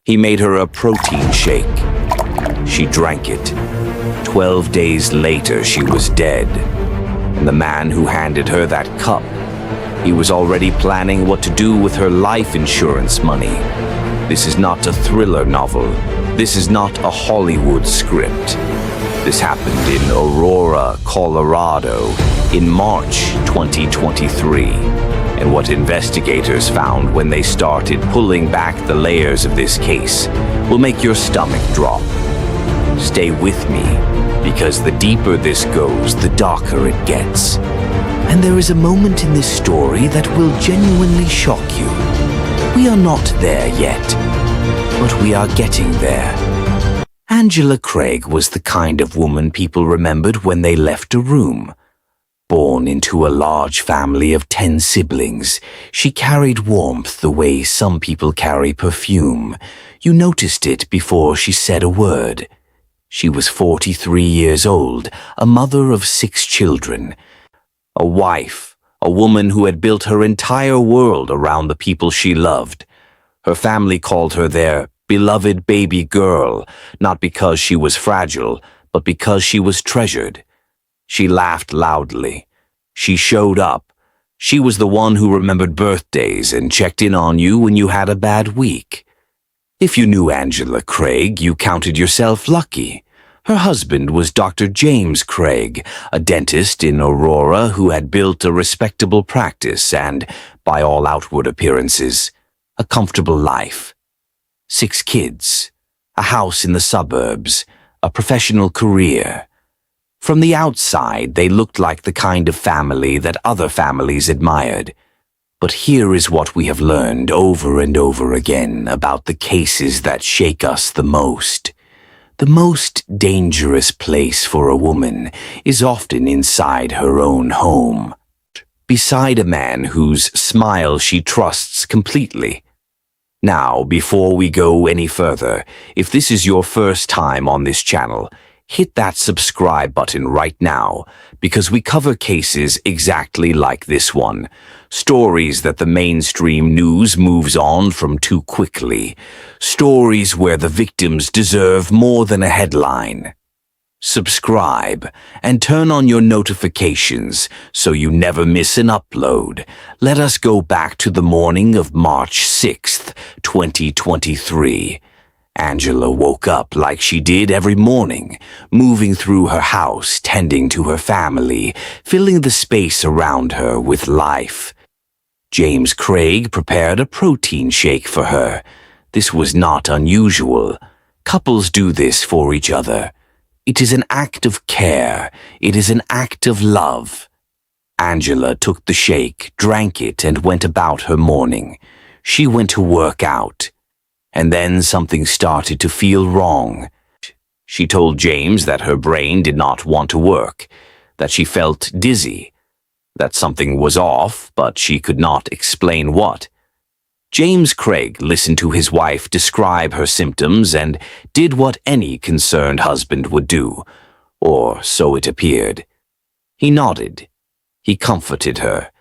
He made her a protein shake. She drank it. 12 days later, she was dead. And the man who handed her that cup, he was already planning what to do with her life insurance money. This is not a thriller novel. This is not a Hollywood script. This happened in Aurora, Colorado, in March 2023. And what investigators found when they started pulling back the layers of this case will make your stomach drop. Stay with me, because the deeper this goes, the darker it gets. And there is a moment in this story that will genuinely shock you. We are not there yet, but we are getting there. Angela Craig was the kind of woman people remembered when they left a room. Born into a large family of 10 siblings, she carried warmth the way some people carry perfume. You noticed it before she said a word. She was 43 years old, a mother of 6 children, a wife, a woman who had built her entire world around the people she loved. Her family called her their beloved baby girl, not because she was fragile, but because she was treasured. She laughed loudly. She showed up. She was the one who remembered birthdays and checked in on you when you had a bad week. If you knew Angela Craig, you counted yourself lucky. Her husband was Dr. James Craig, a dentist in Aurora who had built a respectable practice and, by all outward appearances, a comfortable life. 6 kids, a house in the suburbs, a professional career. From the outside, they looked like the kind of family that other families admired. But here is what we have learned over and over again about the cases that shake us the most. The most dangerous place for a woman is often inside her own home, beside a man whose smile she trusts completely. Now, before we go any further, if this is your first time on this channel, hit that subscribe button right now, because we cover cases exactly like this one. Stories that the mainstream news moves on from too quickly. Stories where the victims deserve more than a headline. Subscribe and turn on your notifications so you never miss an upload. Let us go back to the morning of March 6th, 2023. Angela woke up like she did every morning, moving through her house, tending to her family, filling the space around her with life. James Craig prepared a protein shake for her. This was not unusual. Couples do this for each other. It is an act of care. It is an act of love. Angela took the shake, drank it, and went about her morning. She went to work out. And then something started to feel wrong. She told James that her brain did not want to work, that she felt dizzy, that something was off, but she could not explain what. James Craig listened to his wife describe her symptoms and did what any concerned husband would do, or so it appeared. He nodded. He comforted her.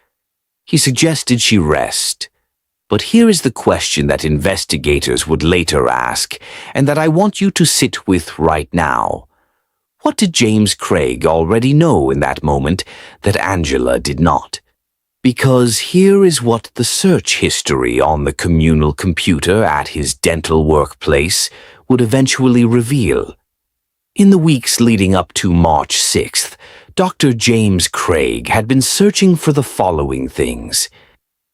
He suggested she rest. But here is the question that investigators would later ask, and that I want you to sit with right now. What did James Craig already know in that moment that Angela did not? Because here is what the search history on the communal computer at his dental workplace would eventually reveal. In the weeks leading up to March 6th, Dr. James Craig had been searching for the following things.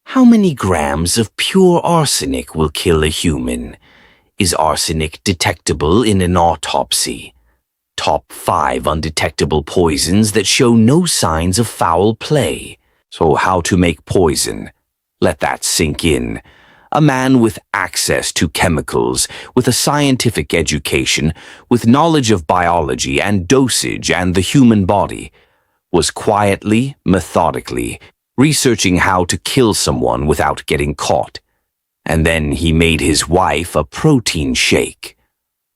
How many grams of pure arsenic will kill a human? Is arsenic detectable in an autopsy? Top 5 undetectable poisons that show no signs of foul play. So how to make poison? Let that sink in. A man with access to chemicals, with a scientific education, with knowledge of biology and dosage and the human body, was quietly, methodically, researching how to kill someone without getting caught. And then he made his wife a protein shake.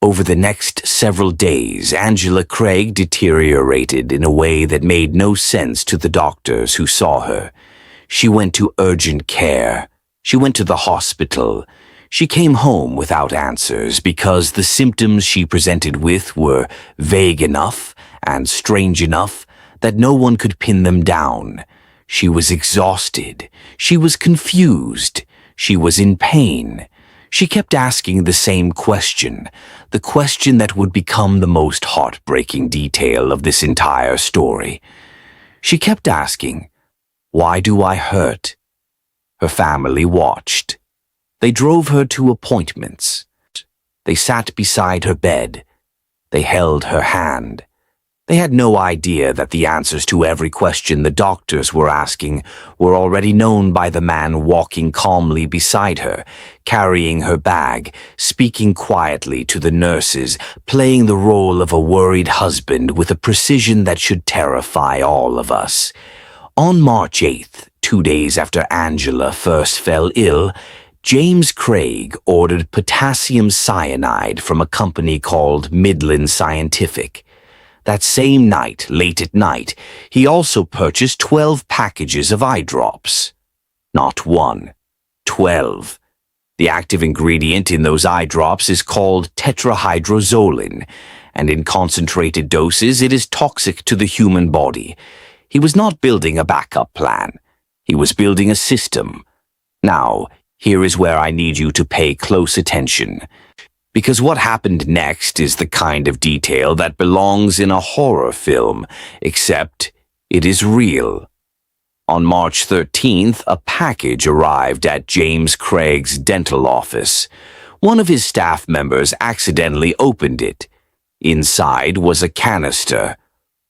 Over the next several days, Angela Craig deteriorated in a way that made no sense to the doctors who saw her. She went to urgent care. She went to the hospital. She came home without answers because the symptoms she presented with were vague enough and strange enough that no one could pin them down. She was exhausted. She was confused. She was in pain. She kept asking the same question, the question that would become the most heartbreaking detail of this entire story. She kept asking, "Why do I hurt?" Her family watched. They drove her to appointments. They sat beside her bed. They held her hand. They had no idea that the answers to every question the doctors were asking were already known by the man walking calmly beside her, carrying her bag, speaking quietly to the nurses, playing the role of a worried husband with a precision that should terrify all of us. On March 8th, 2 days after Angela first fell ill, James Craig ordered potassium cyanide from a company called Midland Scientific. That same night, late at night, he also purchased 12 packages of eye drops. Not one, 12. The active ingredient in those eye drops is called tetrahydrozoline, and in concentrated doses it is toxic to the human body. He was not building a backup plan. He was building a system. Now, here is where I need you to pay close attention. Because what happened next is the kind of detail that belongs in a horror film, except it is real. On March 13th, a package arrived at James Craig's dental office. One of his staff members accidentally opened it. Inside was a canister.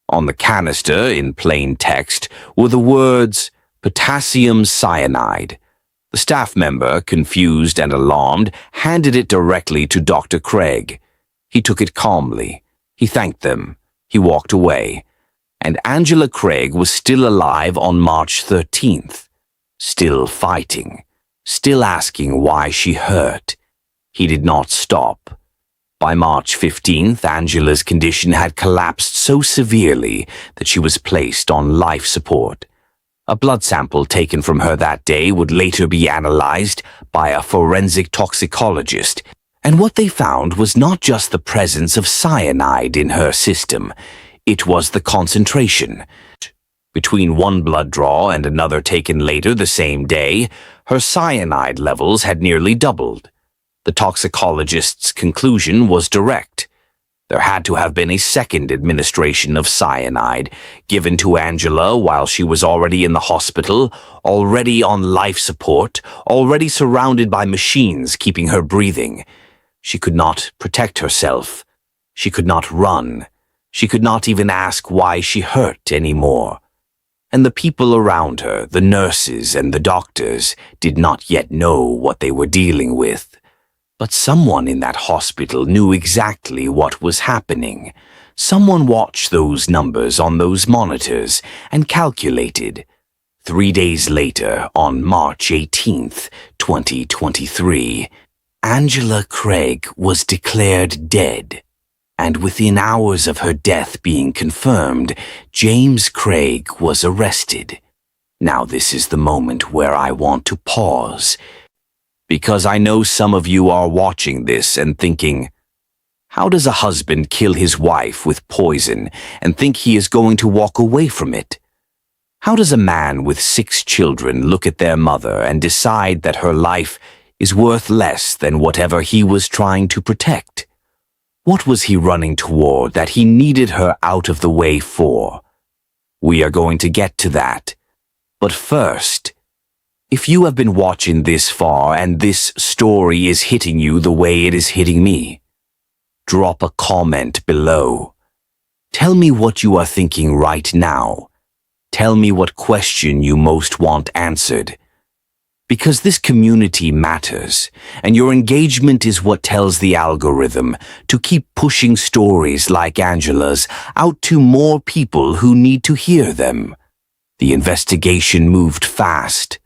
On the canister, in plain text, were the words, "Potassium cyanide." The staff member, confused and alarmed, handed it directly to Dr. Craig. He took it calmly. He thanked them. He walked away. And Angela Craig was still alive on March 13th. Still fighting. Still asking why she hurt. He did not stop. By March 15th, Angela's condition had collapsed so severely that she was placed on life support. A blood sample taken from her that day would later be analyzed by a forensic toxicologist, and what they found was not just the presence of cyanide in her system, it was the concentration. Between one blood draw and another taken later the same day, her cyanide levels had nearly doubled. The toxicologist's conclusion was direct. There had to have been a second administration of cyanide given to Angela while she was already in the hospital, already on life support, already surrounded by machines keeping her breathing. She could not protect herself. She could not run. She could not even ask why she hurt anymore. And the people around her, the nurses and the doctors, did not yet know what they were dealing with. But someone in that hospital knew exactly what was happening. Someone watched those numbers on those monitors and calculated. 3 days later, on March 18th, 2023, Angela Craig was declared dead. And within hours of her death being confirmed, James Craig was arrested. Now this is the moment where I want to pause, because I know some of you are watching this and thinking, how does a husband kill his wife with poison and think he is going to walk away from it? How does a man with 6 children look at their mother and decide that her life is worth less than whatever he was trying to protect? What was he running toward that he needed her out of the way for? We are going to get to that. But first, if you have been watching this far and this story is hitting you the way it is hitting me, drop a comment below. Tell me what you are thinking right now. Tell me what question you most want answered. Because this community matters, and your engagement is what tells the algorithm to keep pushing stories like Angela's out to more people who need to hear them. The investigation moved fast.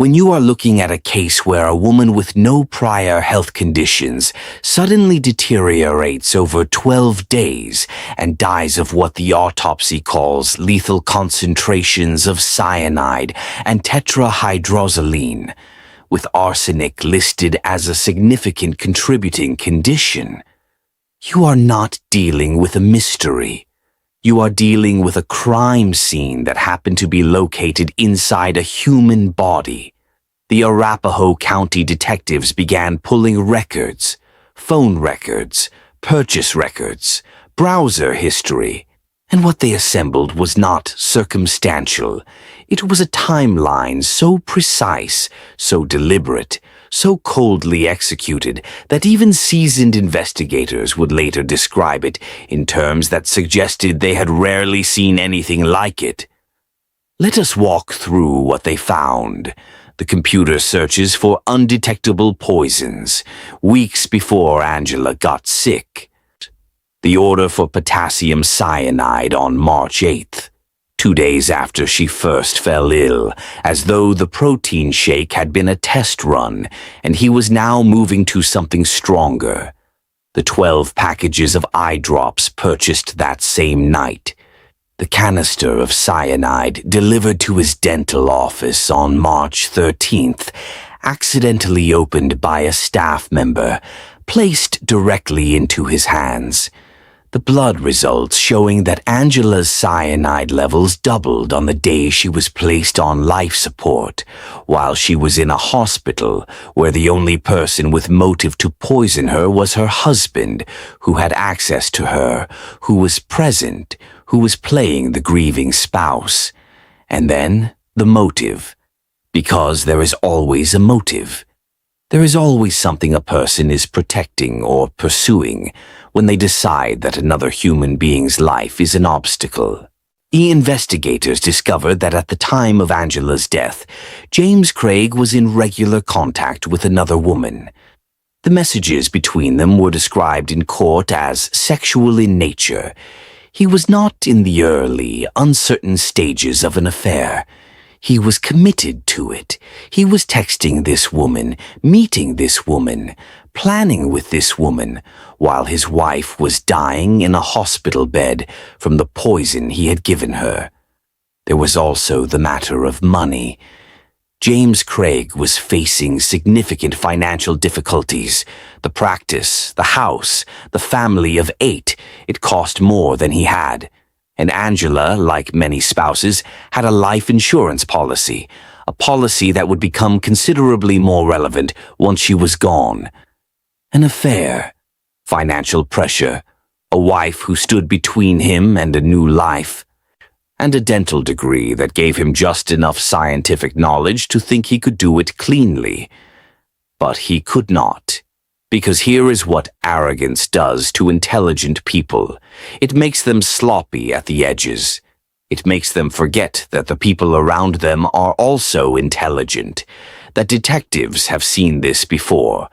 When you are looking at a case where a woman with no prior health conditions suddenly deteriorates over 12 days and dies of what the autopsy calls lethal concentrations of cyanide and tetrahydrozoline, with arsenic listed as a significant contributing condition. You are not dealing with a mystery. You are dealing with a crime scene that happened to be located inside a human body. The Arapahoe County detectives began pulling records, phone records, purchase records, browser history, and what they assembled was not circumstantial. It was a timeline so precise, so deliberate, so coldly executed that even seasoned investigators would later describe it in terms that suggested they had rarely seen anything like it. Let us walk through what they found. The computer searches for undetectable poisons, weeks before Angela got sick. The order for potassium cyanide on March 8th, 2 days after she first fell ill, as though the protein shake had been a test run, and he was now moving to something stronger. The 12 packages of eye drops purchased that same night. The canister of cyanide delivered to his dental office on March 13th, accidentally opened by a staff member, placed directly into his hands. The blood results showing that Angela's cyanide levels doubled on the day she was placed on life support, while she was in a hospital where the only person with motive to poison her was her husband, who had access to her, who was present, who was playing the grieving spouse. And then the motive. Because there is always a motive. There is always something a person is protecting or pursuing when they decide that another human being's life is an obstacle. The investigators discovered that at the time of Angela's death, James Craig was in regular contact with another woman. The messages between them were described in court as sexual in nature. He was not in the early, uncertain stages of an affair. He was committed to it. He was texting this woman, meeting this woman, planning with this woman, while his wife was dying in a hospital bed from the poison he had given her. There was also the matter of money. James Craig was facing significant financial difficulties. The practice, the house, the family of 8, it cost more than he had. And Angela, like many spouses, had a life insurance policy, a policy that would become considerably more relevant once she was gone. An affair, financial pressure, a wife who stood between him and a new life, and a dental degree that gave him just enough scientific knowledge to think he could do it cleanly. But he could not. Because here is what arrogance does to intelligent people. It makes them sloppy at the edges. It makes them forget that the people around them are also intelligent, that detectives have seen this before,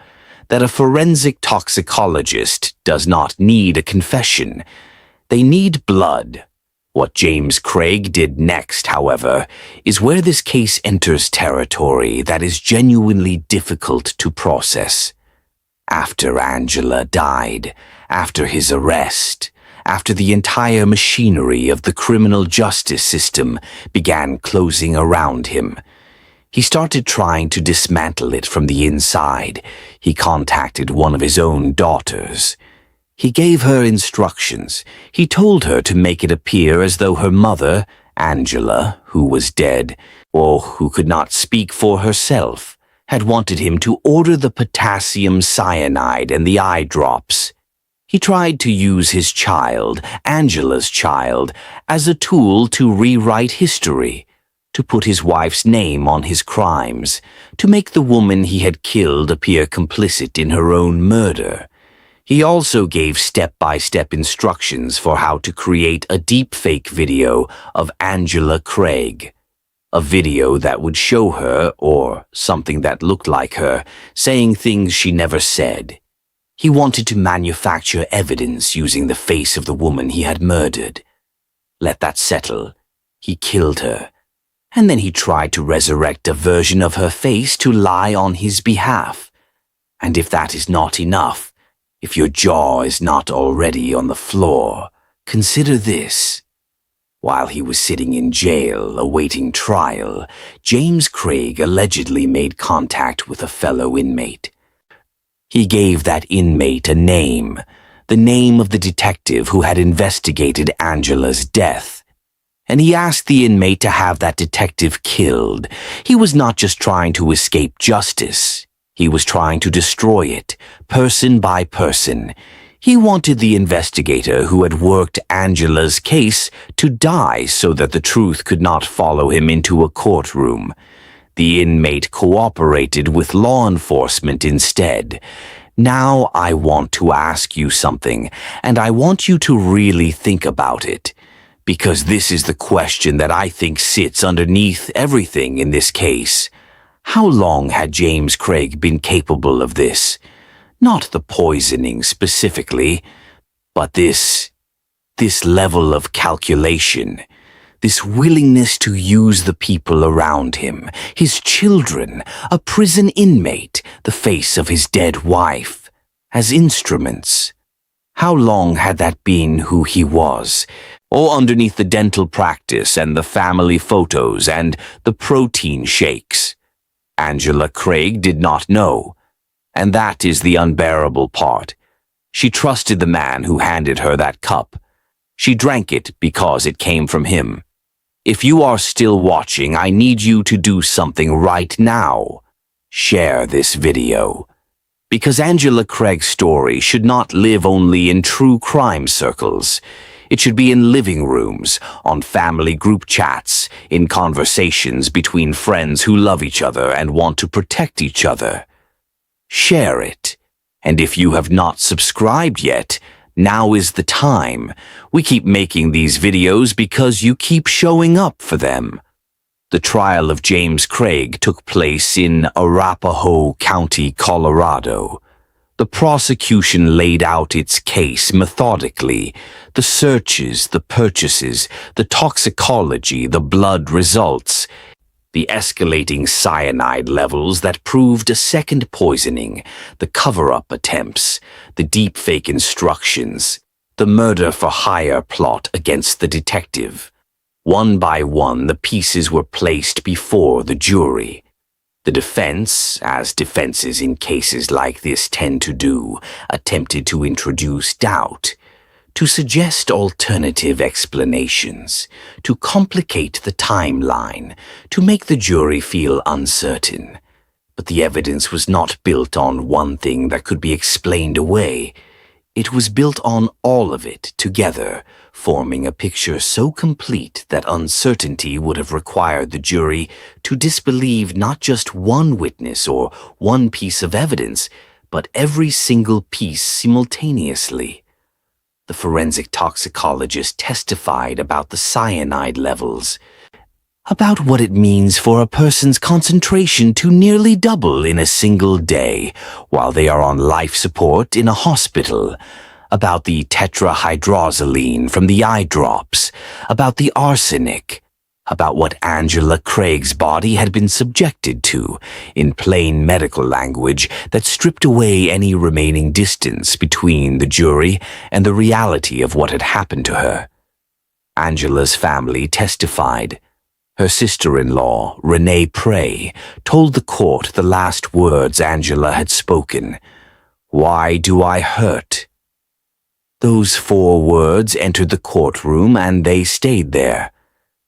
that a forensic toxicologist does not need a confession. They need blood. What James Craig did next, however, is where this case enters territory that is genuinely difficult to process. After Angela died, after his arrest, after the entire machinery of the criminal justice system began closing around him, he started trying to dismantle it from the inside. He contacted one of his own daughters. He gave her instructions. He told her to make it appear as though her mother, Angela, who was dead, or who could not speak for herself, had wanted him to order the potassium cyanide and the eye drops. He tried to use his child, Angela's child, as a tool to rewrite history, to put his wife's name on his crimes, to make the woman he had killed appear complicit in her own murder. He also gave step-by-step instructions for how to create a deepfake video of Angela Craig. A video that would show her, or something that looked like her, saying things she never said. He wanted to manufacture evidence using the face of the woman he had murdered. Let that settle. He killed her. And then he tried to resurrect a version of her face to lie on his behalf. And if that is not enough, if your jaw is not already on the floor, consider this. While he was sitting in jail awaiting trial, James Craig allegedly made contact with a fellow inmate. He gave that inmate a name, the name of the detective who had investigated Angela's death. And he asked the inmate to have that detective killed. He was not just trying to escape justice. He was trying to destroy it, person by person. He wanted the investigator who had worked Angela's case to die so that the truth could not follow him into a courtroom. The inmate cooperated with law enforcement instead. Now I want to ask you something, and I want you to really think about it, because this is the question that I think sits underneath everything in this case. How long had James Craig been capable of this? Not the poisoning specifically, but this level of calculation, this willingness to use the people around him, his children, a prison inmate, the face of his dead wife, as instruments. How long had that been who he was? Or underneath the dental practice and the family photos and the protein shakes? Angela Craig did not know. And that is the unbearable part. She trusted the man who handed her that cup. She drank it because it came from him. If you are still watching, I need you to do something right now. Share this video. Because Angela Craig's story should not live only in true crime circles. It should be in living rooms, on family group chats, in conversations between friends who love each other and want to protect each other. Share it. And if you have not subscribed yet, now is the time. We keep making these videos because you keep showing up for them. The trial of James Craig took place in Arapahoe County, Colorado. The prosecution laid out its case methodically. The searches, the purchases, the toxicology, the blood results, the escalating cyanide levels that proved a second poisoning, the cover-up attempts, the deepfake instructions, the murder-for-hire plot against the detective. One by one, the pieces were placed before the jury. The defense, as defenses in cases like this tend to do, attempted to introduce doubt, to suggest alternative explanations, to complicate the timeline, to make the jury feel uncertain. But the evidence was not built on one thing that could be explained away. It was built on all of it together, forming a picture so complete that uncertainty would have required the jury to disbelieve not just one witness or one piece of evidence, but every single piece simultaneously. The forensic toxicologist testified about the cyanide levels, about what it means for a person's concentration to nearly double in a single day while they are on life support in a hospital, about the tetrahydrozoline from the eye drops, about the arsenic, about what Angela Craig's body had been subjected to, in plain medical language that stripped away any remaining distance between the jury and the reality of what had happened to her. Angela's family testified. Her sister-in-law, Renee Prey, told the court the last words Angela had spoken. "Why do I hurt?" Those 4 words entered the courtroom and they stayed there.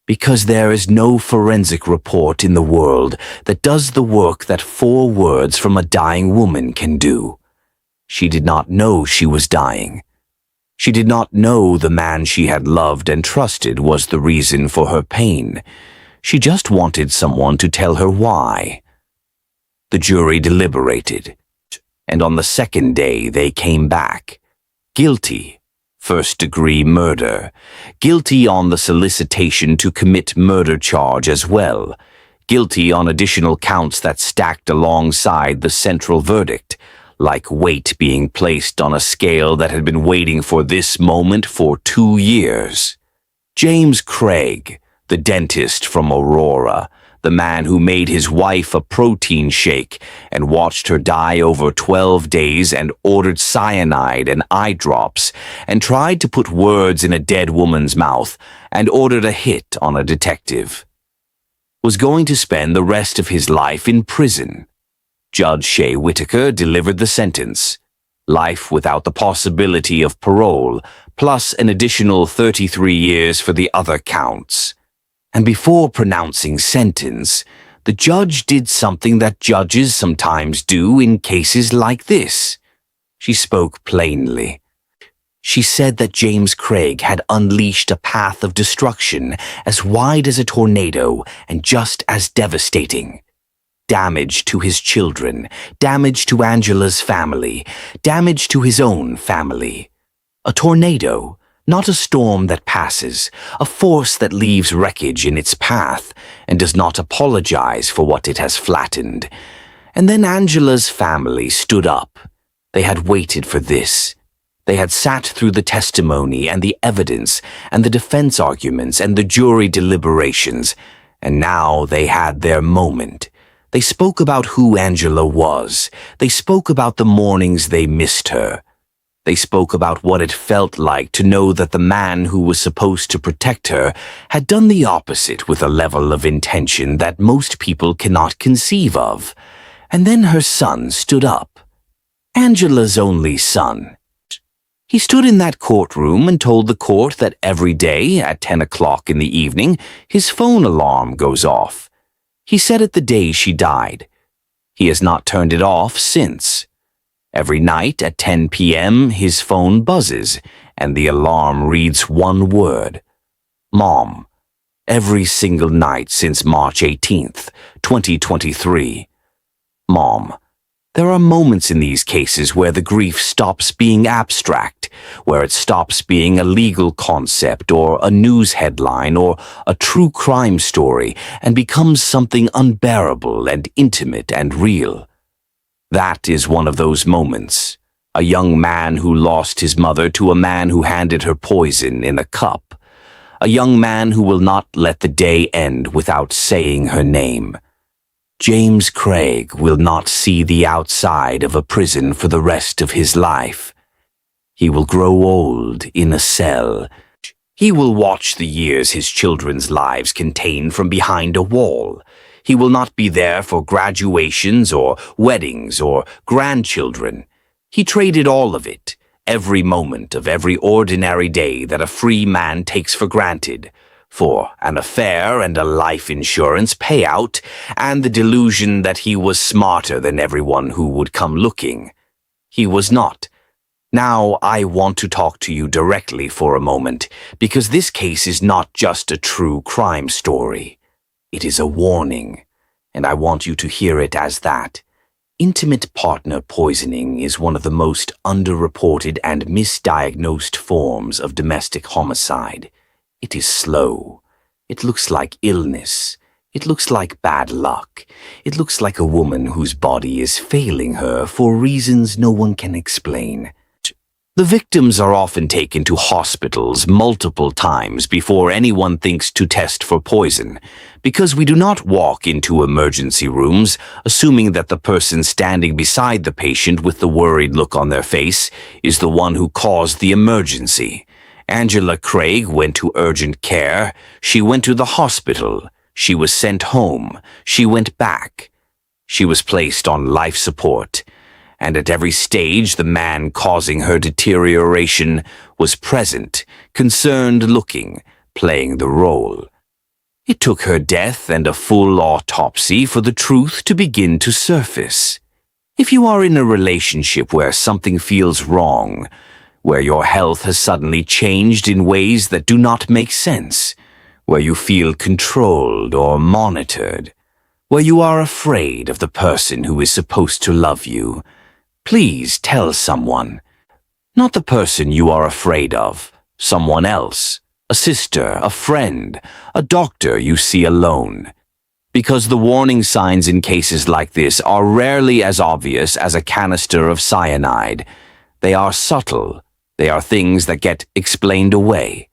Because there is no forensic report in the world that does the work that 4 words from a dying woman can do. She did not know she was dying. She did not know the man she had loved and trusted was the reason for her pain. She just wanted someone to tell her why. The jury deliberated, and on the second day they came back. Guilty. First-degree murder. Guilty on the solicitation to commit murder charge as well. Guilty on additional counts that stacked alongside the central verdict, like weight being placed on a scale that had been waiting for this moment for 2 years. James Craig, the dentist from Aurora, the man who made his wife a protein shake and watched her die over 12 days and ordered cyanide and eye drops and tried to put words in a dead woman's mouth and ordered a hit on a detective, was going to spend the rest of his life in prison. Judge Shea Whitaker delivered the sentence: life without the possibility of parole, plus an additional 33 years for the other counts. And before pronouncing sentence, the judge did something that judges sometimes do in cases like this. She spoke plainly. She said that James Craig had unleashed a path of destruction as wide as a tornado and just as devastating. Damage to his children, damage to Angela's family, damage to his own family. A tornado, not a storm that passes, a force that leaves wreckage in its path and does not apologize for what it has flattened. And then Angela's family stood up. They had waited for this. They had sat through the testimony and the evidence and the defense arguments and the jury deliberations, and now they had their moment. They spoke about who Angela was. They spoke about the mornings they missed her. They spoke about what it felt like to know that the man who was supposed to protect her had done the opposite with a level of intention that most people cannot conceive of. And then her son stood up. Angela's only son. He stood in that courtroom and told the court that every day at 10 o'clock in the evening, his phone alarm goes off. He said it the day she died. He has not turned it off since. Every night at 10 p.m., his phone buzzes, and the alarm reads one word: Mom. Every single night since March 18th, 2023. Mom. There are moments in these cases where the grief stops being abstract, where it stops being a legal concept or a news headline or a true crime story and becomes something unbearable and intimate and real. That is one of those moments. A young man who lost his mother to a man who handed her poison in a cup. A young man who will not let the day end without saying her name. James Craig will not see the outside of a prison for the rest of his life. He will grow old in a cell. He will watch the years his children's lives contain from behind a wall. He will not be there for graduations or weddings or grandchildren. He traded all of it, every moment of every ordinary day that a free man takes for granted, for an affair and a life insurance payout and the delusion that he was smarter than everyone who would come looking. He was not. Now I want to talk to you directly for a moment, because this case is not just a true crime story. It is a warning, and I want you to hear it as that. Intimate partner poisoning is one of the most underreported and misdiagnosed forms of domestic homicide. It is slow. It looks like illness. It looks like bad luck. It looks like a woman whose body is failing her for reasons no one can explain. The victims are often taken to hospitals multiple times before anyone thinks to test for poison, because we do not walk into emergency rooms assuming that the person standing beside the patient with the worried look on their face is the one who caused the emergency. Angela Craig went to urgent care. She went to the hospital. She was sent home. She went back. She was placed on life support. And at every stage the man causing her deterioration was present, concerned looking, playing the role. It took her death and a full autopsy for the truth to begin to surface. If you are in a relationship where something feels wrong, where your health has suddenly changed in ways that do not make sense, where you feel controlled or monitored, where you are afraid of the person who is supposed to love you, please tell someone. Not the person you are afraid of, someone else, a sister, a friend, a doctor you see alone. Because the warning signs in cases like this are rarely as obvious as a canister of cyanide. They are subtle. They are things that get explained away.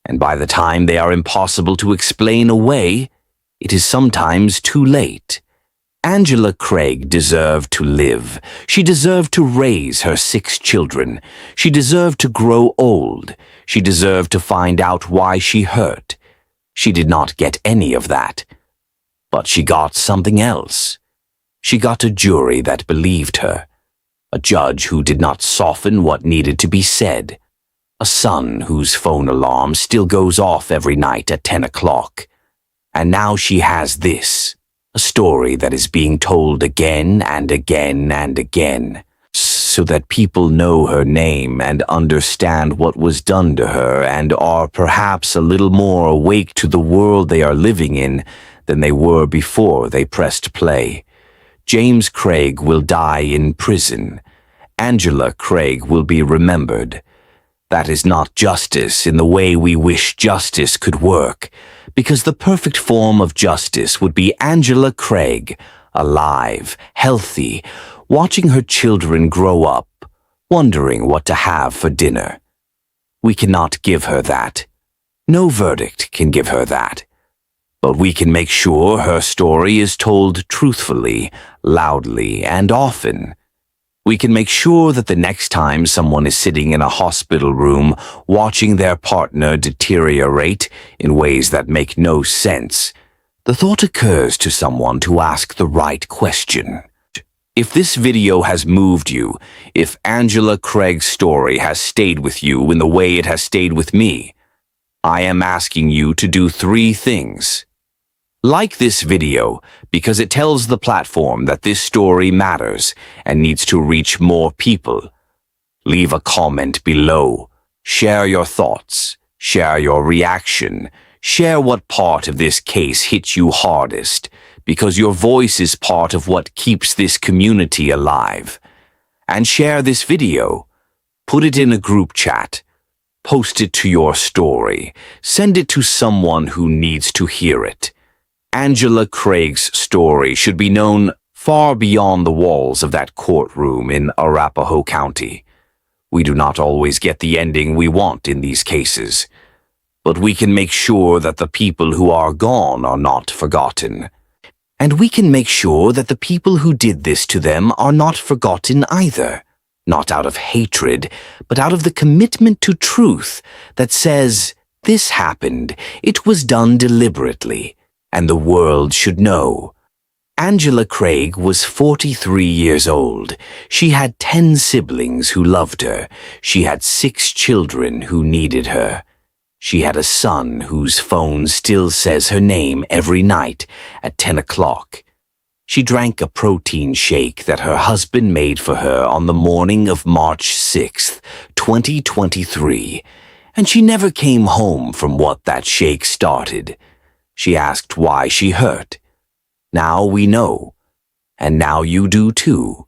And by the time they are impossible to explain away, it is sometimes too late. Angela Craig deserved to live. She deserved to raise her 6 children. She deserved to grow old. She deserved to find out why she hurt. She did not get any of that. But she got something else. She got a jury that believed her. A judge who did not soften what needed to be said. A son whose phone alarm still goes off every night at 10 o'clock. And now she has this. A story that is being told again and again and again, so that people know her name and understand what was done to her and are perhaps a little more awake to the world they are living in than they were before they pressed play. James Craig will die in prison. Angela Craig will be remembered. That is not justice in the way we wish justice could work, because the perfect form of justice would be Angela Craig, alive, healthy, watching her children grow up, wondering what to have for dinner. We cannot give her that. No verdict can give her that. But we can make sure her story is told truthfully, loudly, and often. We can make sure that the next time someone is sitting in a hospital room watching their partner deteriorate in ways that make no sense, the thought occurs to someone to ask the right question. If this video has moved you, if Angela Craig's story has stayed with you in the way it has stayed with me, I am asking you to do 3 things. Like this video because it tells the platform that this story matters and needs to reach more people. Leave a comment below. Share your thoughts. Share your reaction. Share what part of this case hit you hardest, because your voice is part of what keeps this community alive. And share this video. Put it in a group chat. Post it to your story. Send it to someone who needs to hear it. Angela Craig's story should be known far beyond the walls of that courtroom in Arapahoe County. We do not always get the ending we want in these cases, but we can make sure that the people who are gone are not forgotten. And we can make sure that the people who did this to them are not forgotten either, not out of hatred, but out of the commitment to truth that says, this happened, it was done deliberately, and the world should know. Angela Craig was 43 years old. She had 10 siblings who loved her. She had 6 children who needed her. She had a son whose phone still says her name every night at 10 o'clock. She drank a protein shake that her husband made for her on the morning of March 6th, 2023, and she never came home from what that shake started. She asked why she hurt. Now we know, and now you do too.